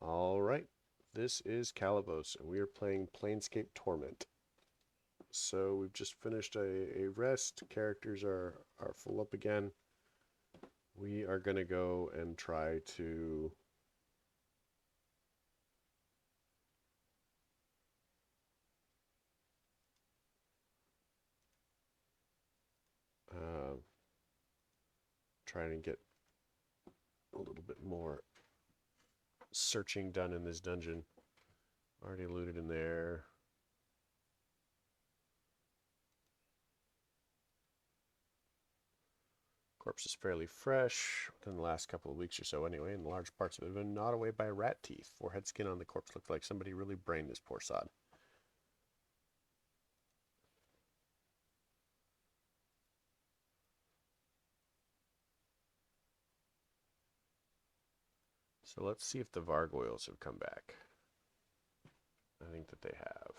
All right, this is Calabos, and we are playing Planescape Torment. So we've just finished a rest. Characters are full up again. We are gonna go and try to uh, try and get a little bit more searching done in this dungeon. Already looted in there. Corpse is fairly fresh within the last couple of weeks or so anyway, and large parts of it have been gnawed away by rat teeth. Forehead skin on the corpse looked like somebody really brained this poor sod. So let's see if the gargoyles have come back. I think that they have.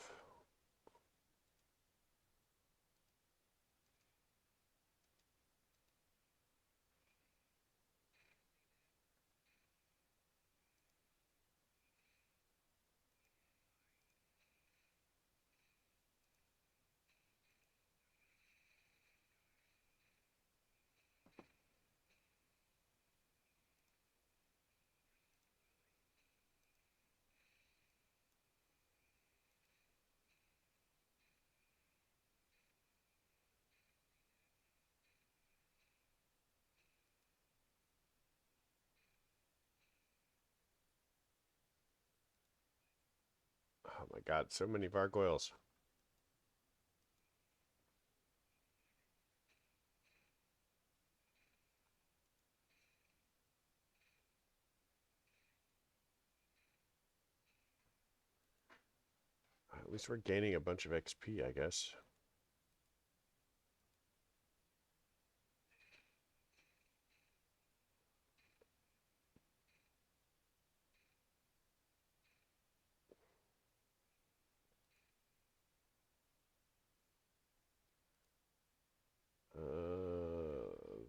Oh my god, so many gargoyles. At least we're gaining a bunch of XP, I guess.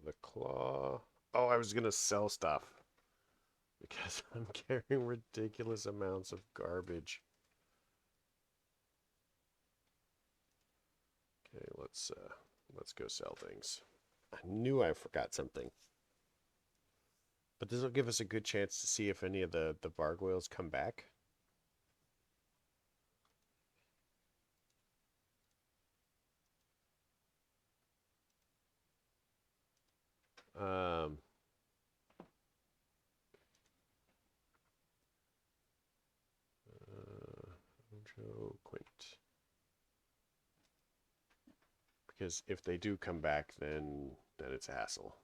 The claw. Oh, I was gonna sell stuff because I'm carrying ridiculous amounts of garbage. Okay, let's go sell things. I knew I forgot something. But this will give us a good chance to see if any of the gargoyles come back. Um, Joe Quint. Because if they do come back, then it's a hassle.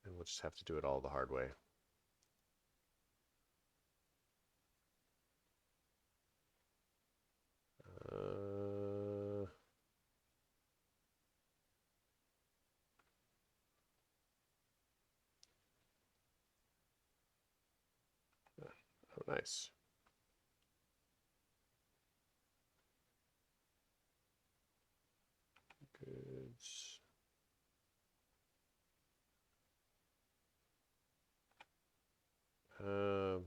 And we'll just have to do it all the hard way. Uh, oh, nice. Goods. Um,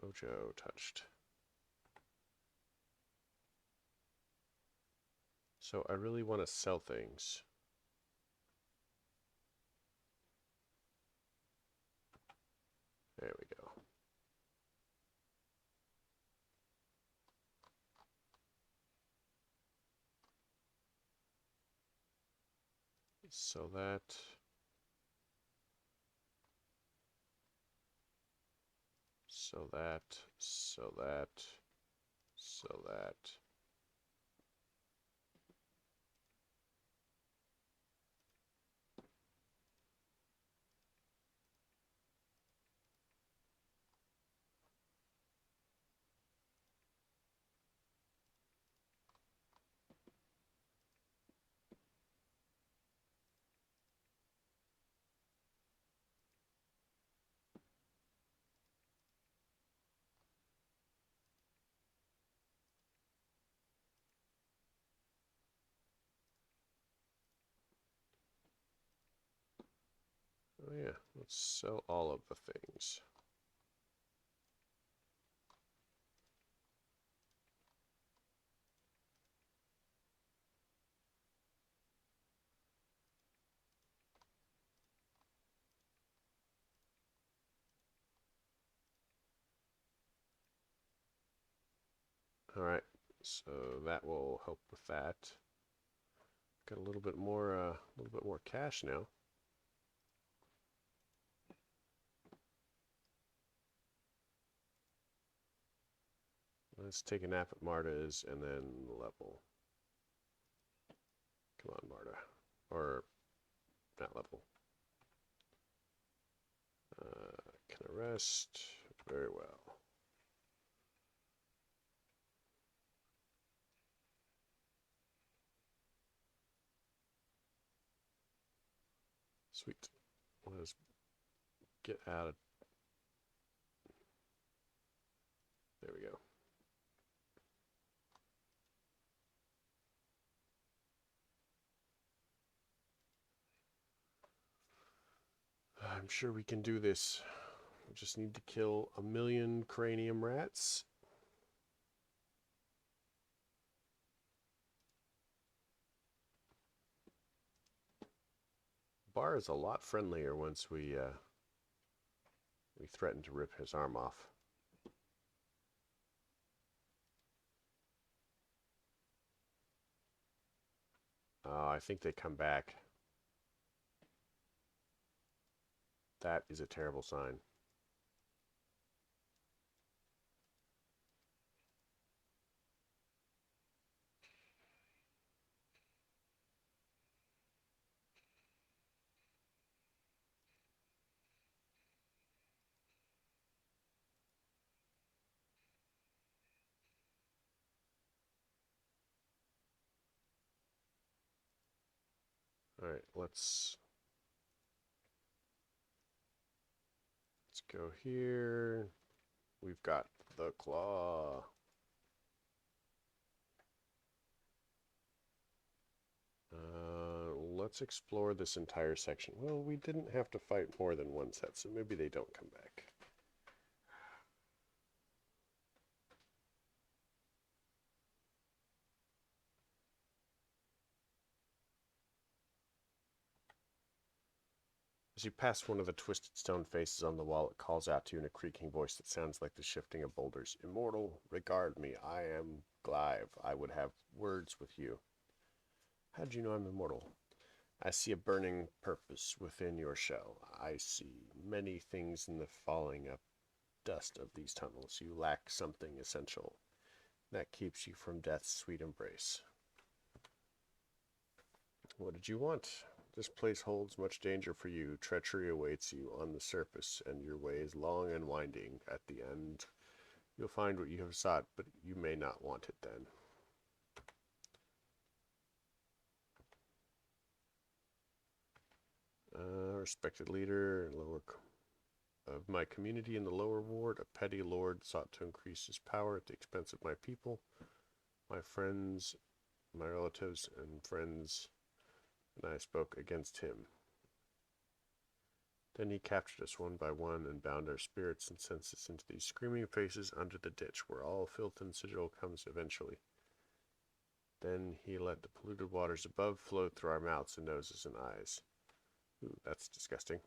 Ojo touched. So I really want to sell things. There we go. So that. So that. So that. So that. Oh yeah, let's sell all of the things. All right, so that will help with that. Got a little bit more cash now. Let's take a nap at Marta's and then level. Come on, Marta. Or not level. Can I rest? Very well. Sweet. Let's get out of... There we go. I'm sure we can do this. We just need to kill 1,000,000 cranium rats. Bar is a lot friendlier once we threaten to rip his arm off. I think they come back. That is a terrible sign. All right, let's go here. We've got the claw. Let's explore this entire section. Well, we didn't have to fight more than one set, so maybe they don't come back. As you pass one of the twisted stone faces on the wall, it calls out to you in a creaking voice that sounds like the shifting of boulders. Immortal, regard me. I am Glyve. I would have words with you. How do you know I'm immortal? I see a burning purpose within your shell. I see many things in the falling up dust of these tunnels. You lack something essential that keeps you from death's sweet embrace. What did you want? This place holds much danger for you. Treachery awaits you on the surface, and your way is long and winding. At the end, you'll find what you have sought, but you may not want it then. Respected leader of my community in the lower ward, a petty lord sought to increase his power at the expense of my people. My friends, my relatives and friends, and I spoke against him. Then he captured us one by one and bound our spirits and senses into these screaming faces under the ditch, where all filth and sigil comes eventually. Then he let the polluted waters above flow through our mouths and noses and eyes. Ooh, that's disgusting.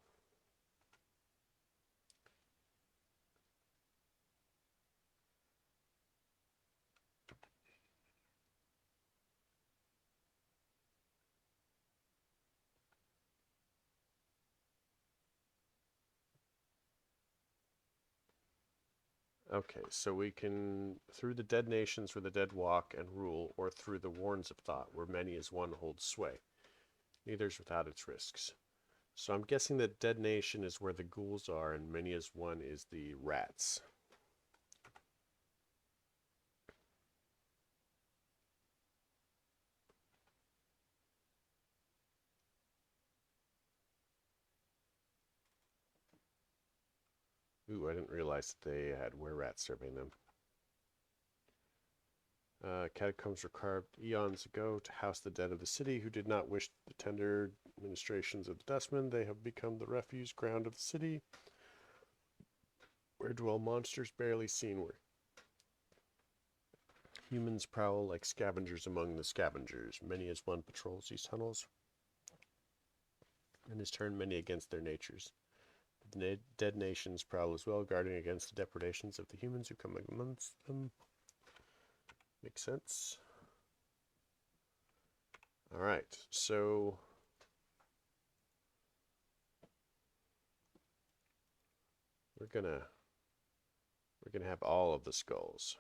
Okay, so we can, through the dead nations where the dead walk and rule, or through the warrens of thought, where many as one holds sway. Neither's without its risks. So I'm guessing that dead nation is where the ghouls are, and many as one is the rats. Ooh, I didn't realize that they had were-rats serving them. Catacombs were carved eons ago to house the dead of the city who did not wish the tender Administrations of the Dustmen, they have become the refuse ground of the city, where dwell monsters barely seen, where humans prowl like scavengers among the scavengers. Many as one patrols these tunnels, and has turned many against their natures. The dead nations prowl as well, guarding against the depredations of the humans who come amongst them. Makes sense. Alright, so we're gonna have all of the skulls.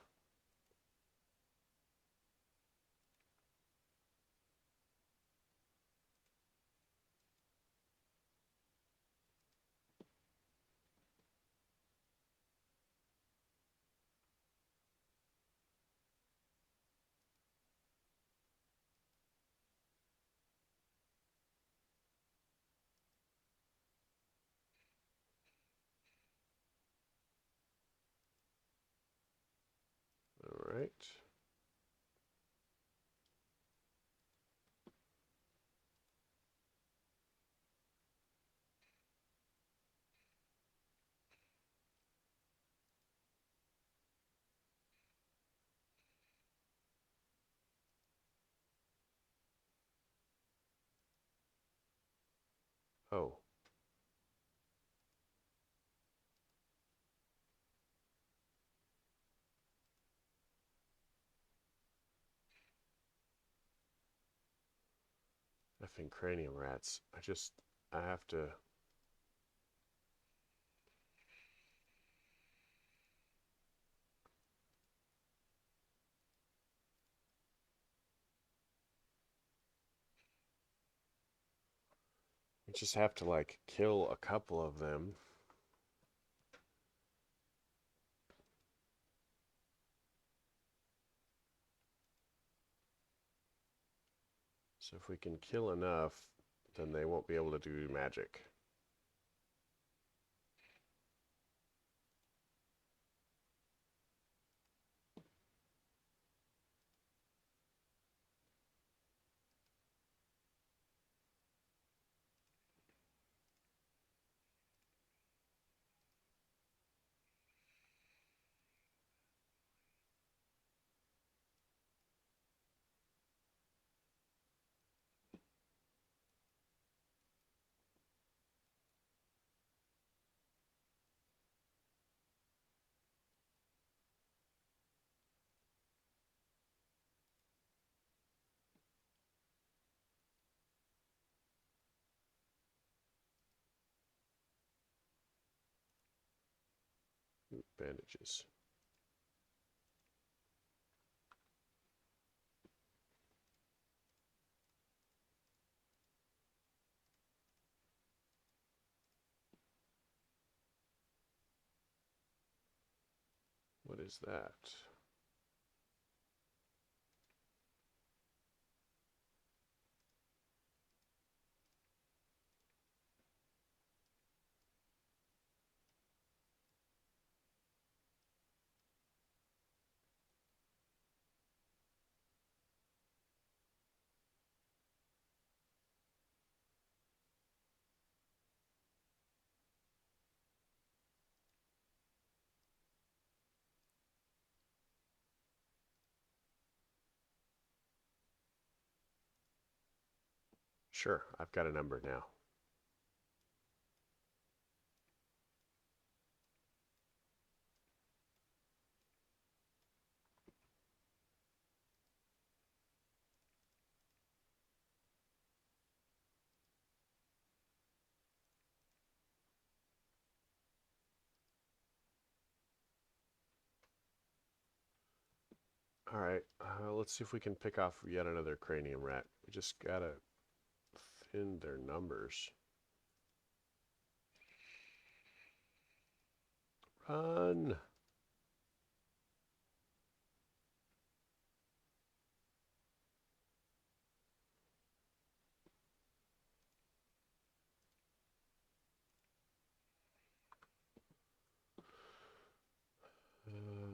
Alright. Oh. Effing cranium rats. I have to. I just have to, like, kill a couple of them. So if we can kill enough, then they won't be able to do magic. Ooh, bandages. What is that? Sure, I've got a number now. Alright, let's see if we can pick off yet another cranium rat. We just gotta thin their numbers. Run! Uh,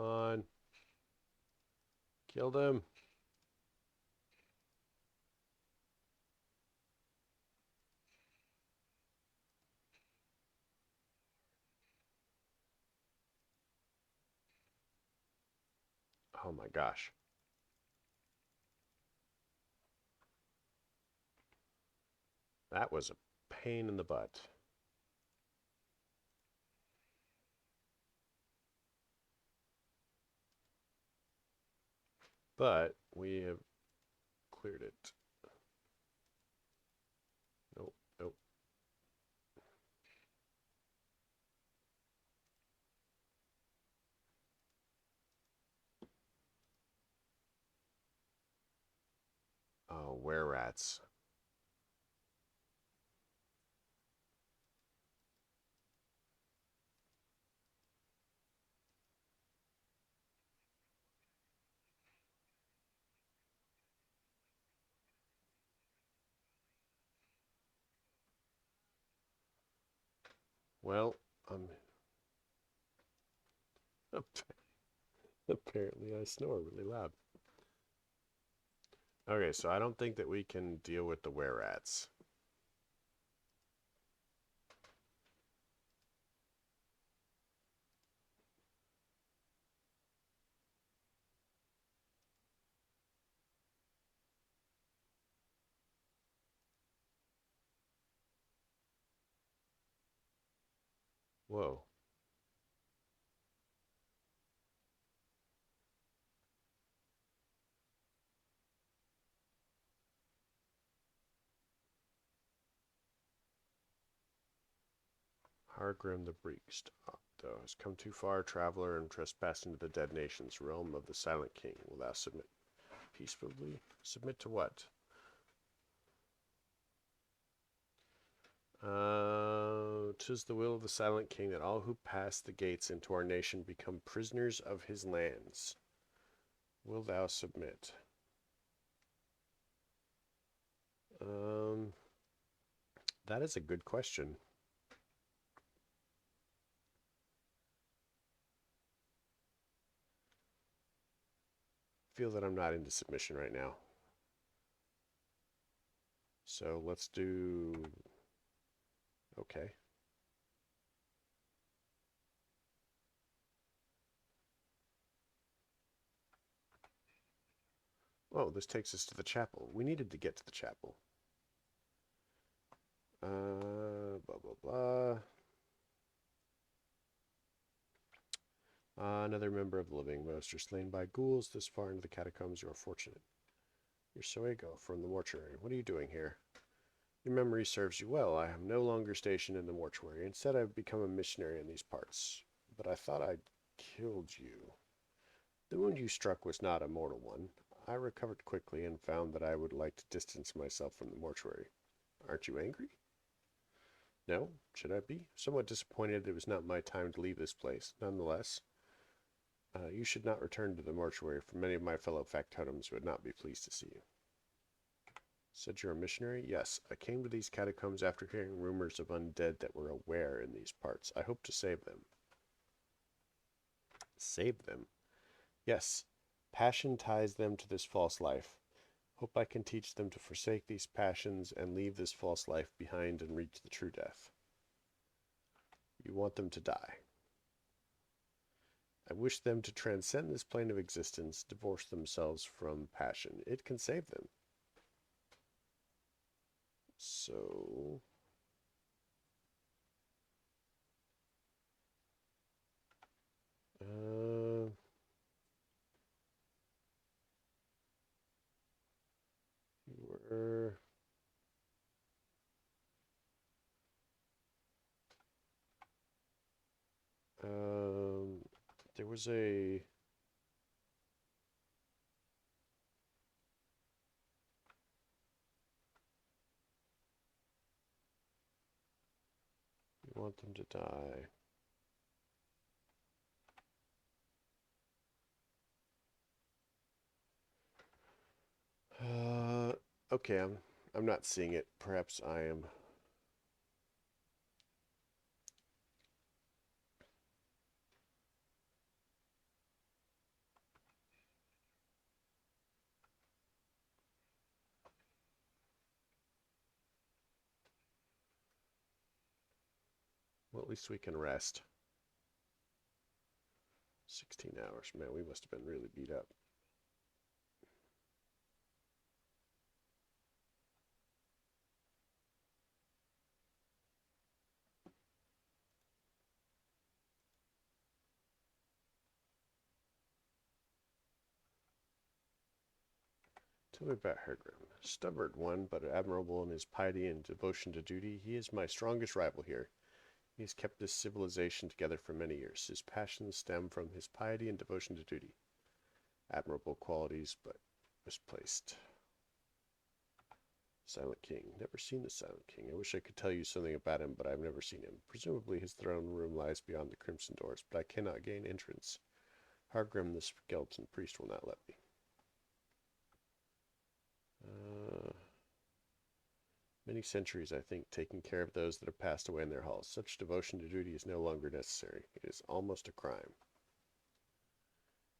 on. Kill them. Oh my gosh. That was a pain in the butt. But we have cleared it. Nope, nope. Oh, were-rats. Well, apparently I snore really loud. Okay, so I don't think that we can deal with the were-rats. Whoa. Hargrim the Priest. Thou hast come too far, traveler, and trespassed into the dead nation's realm of the Silent King. Will thou submit peacefully? Submit to what? 'Tis the will of the Silent King that all who pass the gates into our nation become prisoners of his lands. Will thou submit? That is a good question. I feel that I'm not into submission right now. So let's do... Okay. Oh, this takes us to the chapel. We needed to get to the chapel. Blah, blah, blah. Another member of the living. Most are slain by ghouls. This far into the catacombs, you are fortunate. You're Soego from the mortuary. What are you doing here? Your memory serves you well. I am no longer stationed in the mortuary. Instead, I've become a missionary in these parts. But I thought I'd killed you. The wound you struck was not a mortal one. I recovered quickly and found that I would like to distance myself from the mortuary. Aren't you angry? No? Should I be? Somewhat disappointed it was not my time to leave this place. Nonetheless, you should not return to the mortuary, for many of my fellow factotums would not be pleased to see you. Said you're a missionary? Yes, I came to these catacombs after hearing rumors of undead that were aware in these parts. I hope to save them. Save them? Yes. Passion ties them to this false life. Hope I can teach them to forsake these passions and leave this false life behind and reach the true death. You want them to die. I wish them to transcend this plane of existence, divorce themselves from passion. It can save them. So... you were... there was a... You want them to die. Okay, I'm not seeing it. Perhaps I am. Well, at least we can rest. 16 hours. Man, we must have been really beat up. Tell me about Hergrim. Stubborn one, but admirable in his piety and devotion to duty, he is my strongest rival here. He has kept this civilization together for many years. His passions stem from his piety and devotion to duty. Admirable qualities, but misplaced. Silent King. Never seen the Silent King. I wish I could tell you something about him, but I've never seen him. Presumably his throne room lies beyond the Crimson Doors, but I cannot gain entrance. Hargrim, the skeleton priest, will not let me. Many centuries, I think, taking care of those that have passed away in their halls. Such devotion to duty is no longer necessary. It is almost a crime.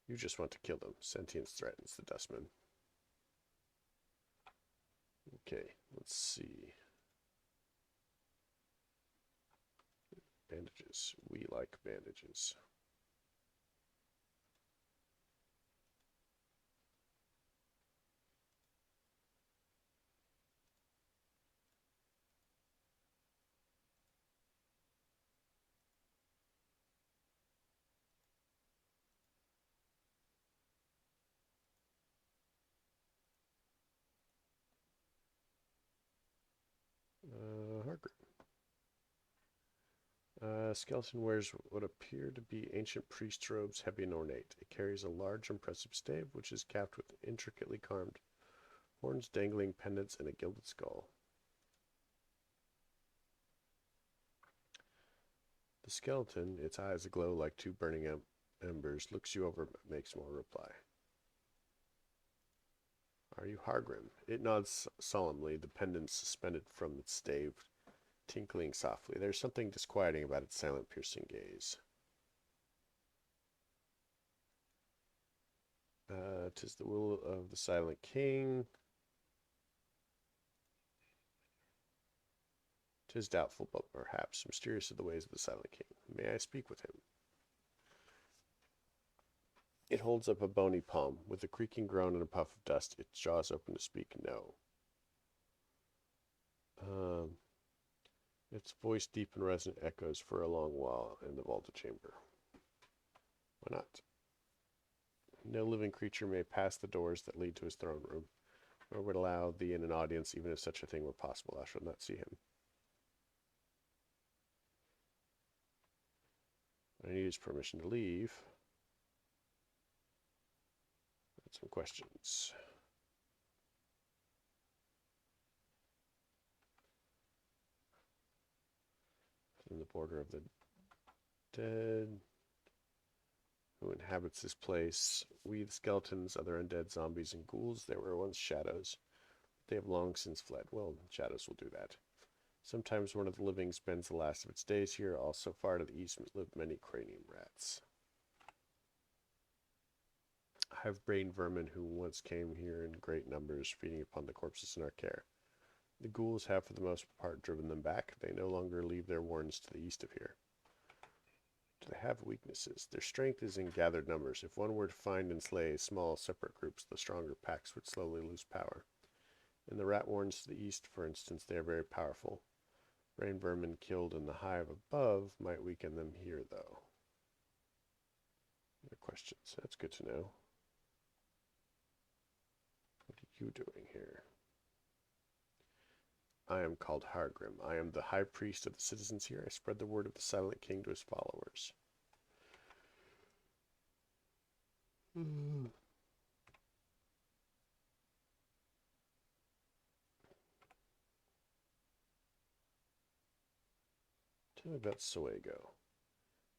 You just want to kill them. Sentience threatens the dustman. Okay, let's see. Bandages. We like bandages. Hargrim. Skeleton wears what appear to be ancient priest robes, heavy and ornate. It carries a large, impressive stave, which is capped with intricately carved horns, dangling pendants, and a gilded skull. The skeleton, its eyes aglow like two burning embers, looks you over but makes no reply. Are you Hargrim? It nods solemnly, the pendants suspended from its stave tinkling softly. There's something disquieting about its silent, piercing gaze. 'Tis the will of the Silent King. 'Tis doubtful, but perhaps mysterious are the ways of the Silent King. May I speak with him? It holds up a bony palm. With a creaking groan and a puff of dust, its jaws open to speak. No. Its voice deep and resonant echoes for a long while in the vaulted chamber. Why not? No living creature may pass the doors that lead to his throne room, nor would allow thee in an audience even if such a thing were possible. I shall not see him. I need his permission to leave. Some questions. In the border of the dead. Who inhabits this place? We, the skeletons, other undead, zombies, and ghouls. They were once shadows. They have long since fled. Well, shadows will do that. Sometimes one of the living spends the last of its days here. Also far to the east live many cranium rats. Hive-brained vermin who once came here in great numbers, feeding upon the corpses in our care. The ghouls have for the most part driven them back. They no longer leave their warrens to the east of here. Do they have weaknesses? Their strength is in gathered numbers. If one were to find and slay small, separate groups, the stronger packs would slowly lose power. In the rat warrens to the east, for instance, they are very powerful. Brain vermin killed in the hive above might weaken them here, though. Other questions? That's good to know. What are you doing here? I am called Hargrim. I am the high priest of the citizens here. I spread the word of the Silent King to his followers. Tell me about Soego.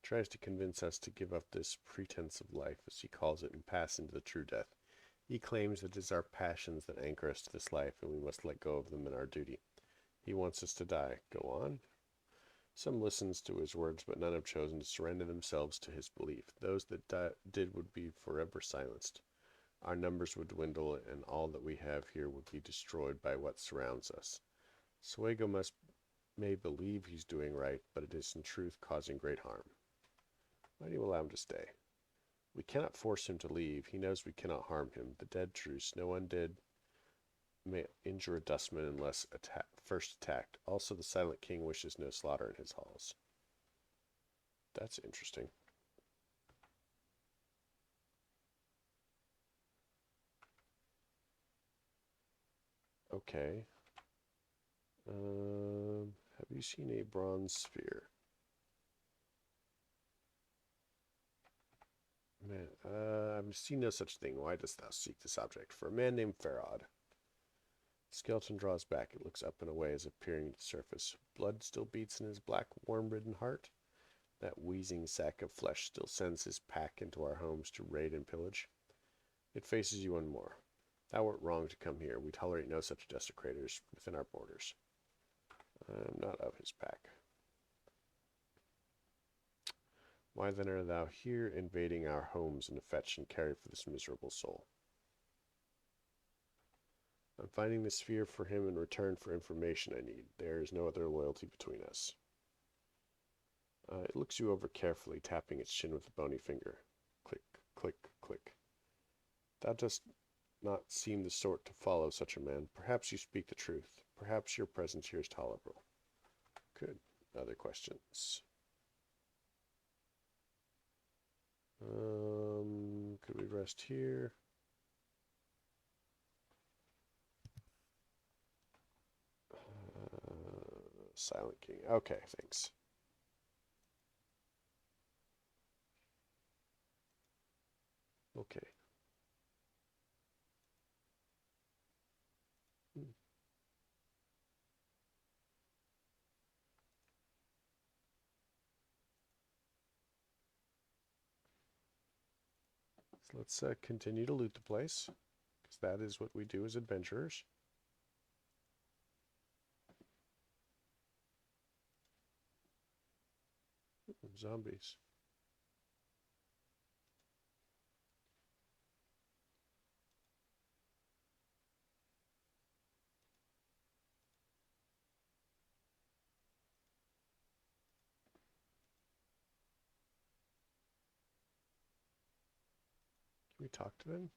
Tries to convince us to give up this pretense of life, as he calls it, and pass into the true death. He claims that it is our passions that anchor us to this life, and we must let go of them in our duty. He wants us to die. Go on. Some listens to his words, but none have chosen to surrender themselves to his belief. Those that did would be forever silenced. Our numbers would dwindle, and all that we have here would be destroyed by what surrounds us. Soego may believe he's doing right, but it is in truth causing great harm. Why do you allow him to stay? We cannot force him to leave. He knows we cannot harm him. The dead truce. No undead may injure a dustman unless first attacked. Also, the Silent King wishes no slaughter in his halls. That's interesting. Okay. Have you seen a bronze sphere? Man, I've seen no such thing. Why dost thou seek this object? For a man named Farod. The skeleton draws back. It looks up and away as if peering at the surface. Blood still beats in his black, worm-ridden heart. That wheezing sack of flesh still sends his pack into our homes to raid and pillage. It faces you and more. Thou wert wrong to come here. We tolerate no such desecrators within our borders. I am not of his pack. Why then art thou here, invading our homes and to fetch and carry for this miserable soul? I'm finding the sphere for him in return for information I need. There is no other loyalty between us. It looks you over carefully, tapping its chin with a bony finger. Click, click, click. Thou dost not seem the sort to follow such a man. Perhaps you speak the truth. Perhaps your presence here is tolerable. Good. Other questions? Could we rest here? Silent King. Okay, thanks. Okay. So let's continue to loot the place, because that is what we do as adventurers. Zombies. Can we talk to them?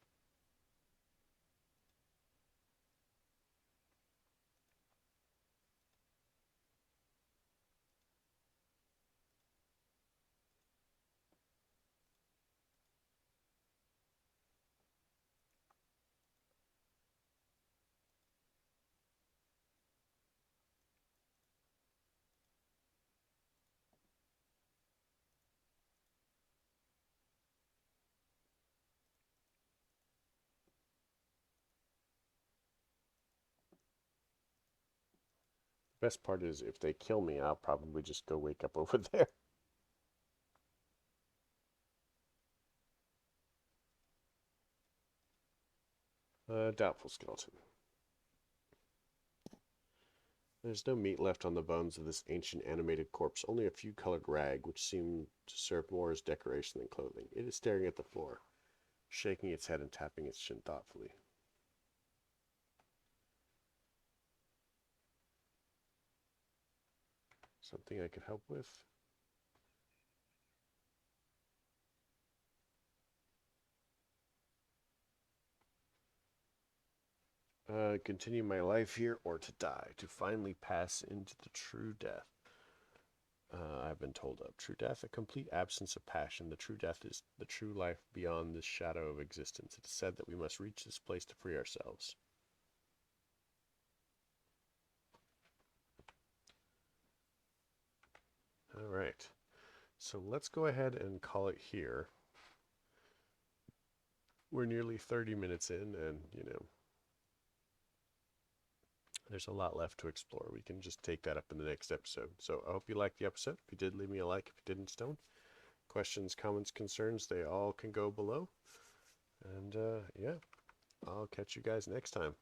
Best part is if they kill me, I'll probably just go wake up over there. Doubtful skeleton. There's no meat left on the bones of this ancient animated corpse, only a few colored rag, which seem to serve more as decoration than clothing. It is staring at the floor, shaking its head and tapping its chin thoughtfully. Something I could help with? Continue my life here or to die, to finally pass into the true death. I've been told of. True death, a complete absence of passion. The true death is the true life beyond this shadow of existence. It is said that we must reach this place to free ourselves. All right. So let's go ahead and call it here. We're nearly 30 minutes in, and, there's a lot left to explore. We can just take that up in the next episode. So I hope you liked the episode. If you did, leave me a like. If you didn't, don't. Questions, comments, concerns, they all can go below. And yeah, I'll catch you guys next time.